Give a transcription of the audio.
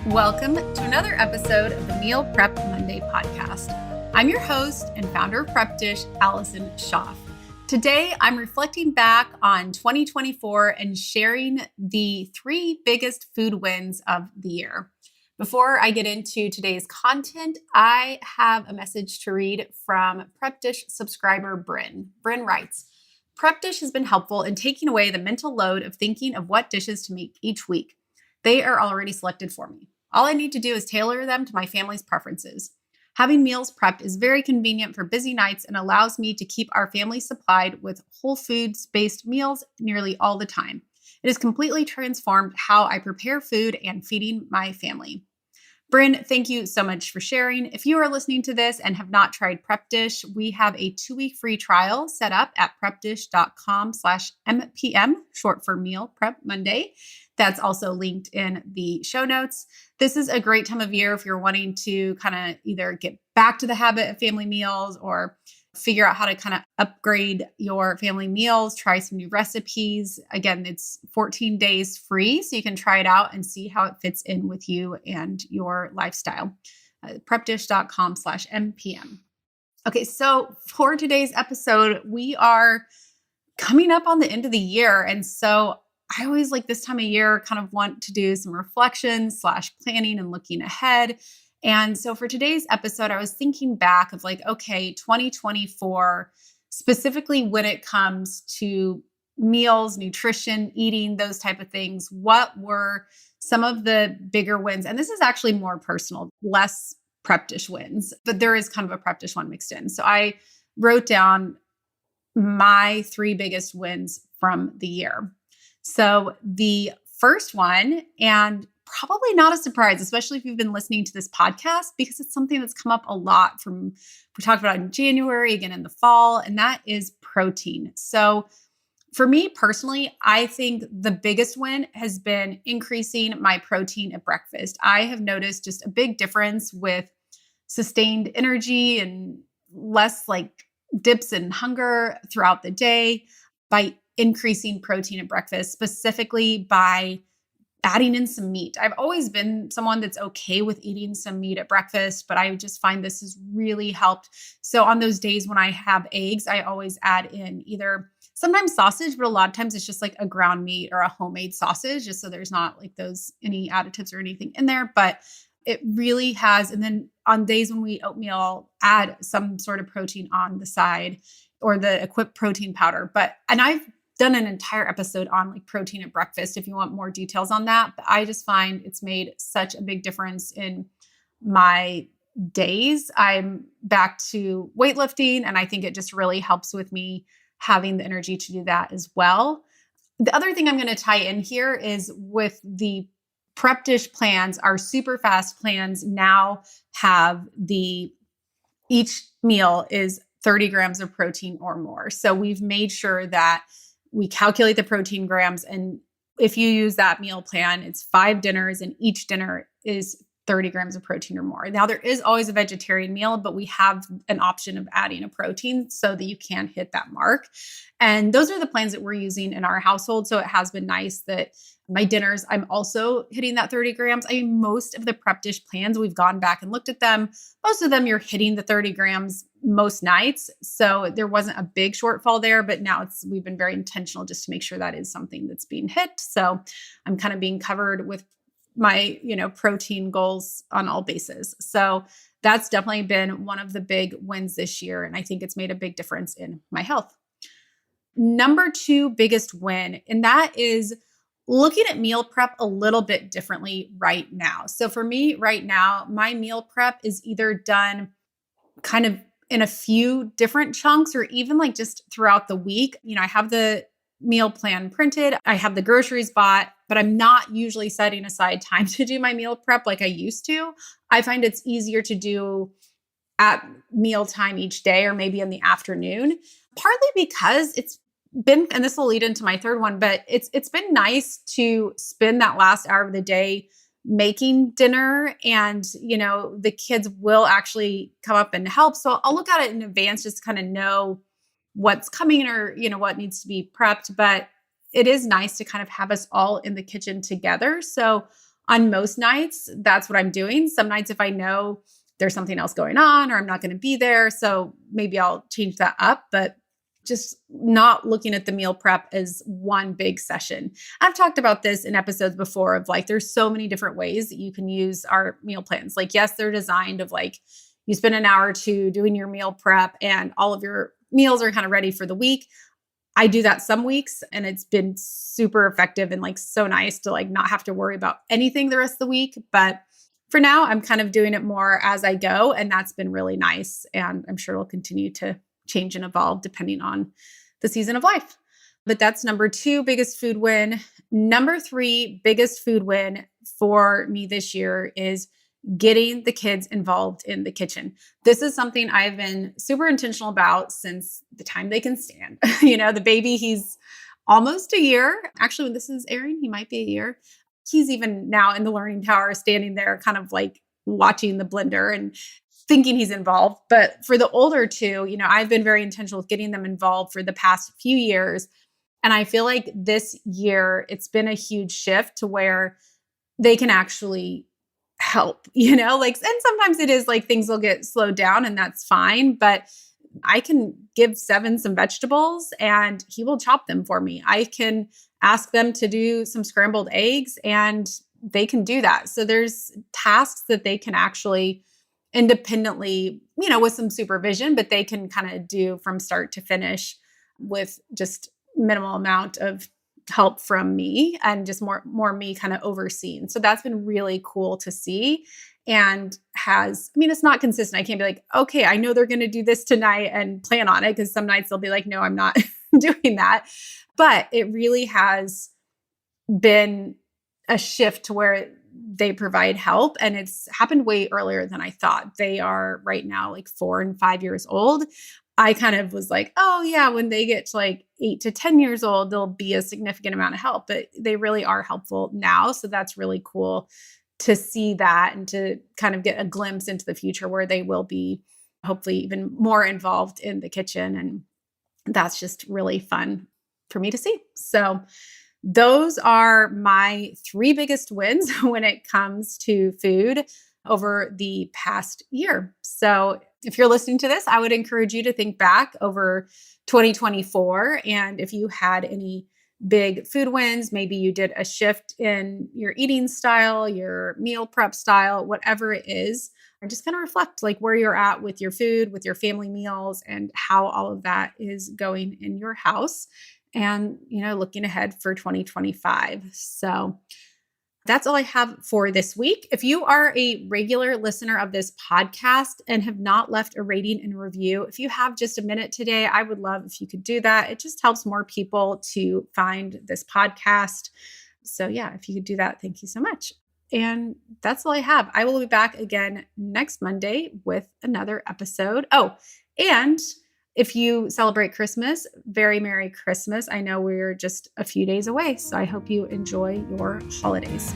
Welcome to another episode of the Meal Prep Monday podcast. I'm your host and founder of Prep Dish, Allison Schaaf. Today, I'm reflecting back on 2024 and sharing the 3 biggest food wins of the year. Before I get into today's content, I have a message to read from Prep Dish subscriber Bryn. Bryn writes, Prep Dish has been helpful in taking away the mental load of thinking of what dishes to make each week. They are already selected for me. All I need to do is tailor them to my family's preferences. Having meals prepped is very convenient for busy nights and allows me to keep our family supplied with whole foods-based meals nearly all the time. It has completely transformed how I prepare food and feeding my family. Bryn, thank you so much for sharing. If you are listening to this and have not tried Prep Dish, we have a 2-week free trial set up at prepdish.com/MPM, short for Meal Prep Monday. That's also linked in the show notes. This is a great time of year if you're wanting to kind of either get back to the habit of family meals or figure out how to kind of upgrade your family meals, try some new recipes. Again, it's 14 days free, so you can try it out and see how it fits in with you and your lifestyle. Prepdish.com/MPM. Okay, so for today's episode, we are coming up on the end of the year. And so I always like this time of year kind of want to do some reflection/planning and looking ahead. And so for today's episode, I was thinking back of like, okay, 2024, specifically when it comes to meals, nutrition, eating, those type of things, what were some of the bigger wins? And this is actually more personal, less Prep Dish wins, but there is kind of a Prep Dish one mixed in. So I wrote down my 3 biggest wins from the year. So the first one, and probably not a surprise, especially if you've been listening to this podcast, because it's something that's come up a lot we talked about in January, again in the fall, and that is protein. So for me personally, I think the biggest win has been increasing my protein at breakfast. I have noticed just a big difference with sustained energy and less like dips in hunger throughout the day by increasing protein at breakfast, specifically by adding in some meat. I've always been someone that's okay with eating some meat at breakfast, but I just find this has really helped. So on those days when I have eggs, I always add in either sometimes sausage, but a lot of times it's just like a ground meat or a homemade sausage, just so there's not like any additives or anything in there. But it really has. And then on days when we eat oatmeal, I'll add some sort of protein on the side or the Equip protein powder. And I've done an entire episode on like protein at breakfast if you want more details on that. But I just find it's made such a big difference in my days. I'm back to weightlifting, and I think it just really helps with me having the energy to do that as well. The other thing I'm going to tie in here is with the Prep Dish plans, our super fast plans now have each meal is 30 grams of protein or more. So we've made sure that we calculate the protein grams. And if you use that meal plan, it's 5 dinners and each dinner is 30 grams of protein or more. Now, there is always a vegetarian meal, but we have an option of adding a protein so that you can hit that mark. And those are the plans that we're using in our household. So it has been nice that my dinners, I'm also hitting that 30 grams. I mean, most of the Prep Dish plans, we've gone back and looked at them. Most of them, you're hitting the 30 grams most nights. So there wasn't a big shortfall there, but now we've been very intentional just to make sure that is something that's being hit. So I'm kind of being covered with my, protein goals on all bases. So that's definitely been one of the big wins this year. And I think it's made a big difference in my health. Number 2 biggest win, and that is looking at meal prep a little bit differently right now. So for me right now, my meal prep is either done kind of in a few different chunks or even like just throughout the week. I have the meal plan printed, I have the groceries bought, but I'm not usually setting aside time to do my meal prep like I used to. I find it's easier to do at mealtime each day or maybe in the afternoon, partly because it's been, and this will lead into my third one, but it's been nice to spend that last hour of the day making dinner, and the kids will actually come up and help. So I'll look at it in advance just to kind of know what's coming or what needs to be prepped. But it is nice to kind of have us all in the kitchen together. So on most nights, that's what I'm doing. Some nights, if I know there's something else going on or I'm not going to be there, so maybe I'll change that up, but just not looking at the meal prep as one big session. I've talked about this in episodes before of like, there's so many different ways that you can use our meal plans. Like, yes, they're designed of like, you spend an hour or two doing your meal prep and all of your meals are kind of ready for the week. I do that some weeks and it's been super effective and like so nice to like not have to worry about anything the rest of the week. But for now, I'm kind of doing it more as I go. And that's been really nice. And I'm sure it'll continue to change and evolve depending on the season of life. But that's number 2 biggest food win. Number 3 biggest food win for me this year is getting the kids involved in the kitchen. This is something I've been super intentional about since the time they can stand. The baby, he's almost a year. Actually, when this is airing, he might be a year. He's even now in the learning tower, standing there kind of like watching the blender and thinking he's involved. But for the older two, I've been very intentional with getting them involved for the past few years. And I feel like this year, it's been a huge shift to where they can actually help, and sometimes it is like things will get slowed down and that's fine, but I can give Seven some vegetables and he will chop them for me. I can ask them to do some scrambled eggs and they can do that. So there's tasks that they can actually independently, with some supervision, but they can kind of do from start to finish with just minimal amount of help from me and just more me kind of overseeing. So that's been really cool to see and it's not consistent. I can't be like, okay, I know they're going to do this tonight and plan on it because some nights they'll be like, no, I'm not doing that. But it really has been a shift to where they provide help and it's happened way earlier than I thought. They are right now like 4 and 5 years old. I kind of was like, oh yeah, when they get to like 8 to 10 years old, there'll be a significant amount of help, but they really are helpful now. So that's really cool to see that and to kind of get a glimpse into the future where they will be hopefully even more involved in the kitchen. And that's just really fun for me to see. So those are my 3 biggest wins when it comes to food over the past year. So if you're listening to this, I would encourage you to think back over 2024. And if you had any big food wins, maybe you did a shift in your eating style, your meal prep style, whatever it is, and just kind of reflect like where you're at with your food, with your family meals, and how all of that is going in your house. And, looking ahead for 2025. So that's all I have for this week. If you are a regular listener of this podcast and have not left a rating and review, if you have just a minute today, I would love if you could do that. It just helps more people to find this podcast. So yeah, if you could do that, thank you so much. And that's all I have. I will be back again next Monday with another episode. Oh, and if you celebrate Christmas, very Merry Christmas. I know we're just a few days away, so I hope you enjoy your holidays.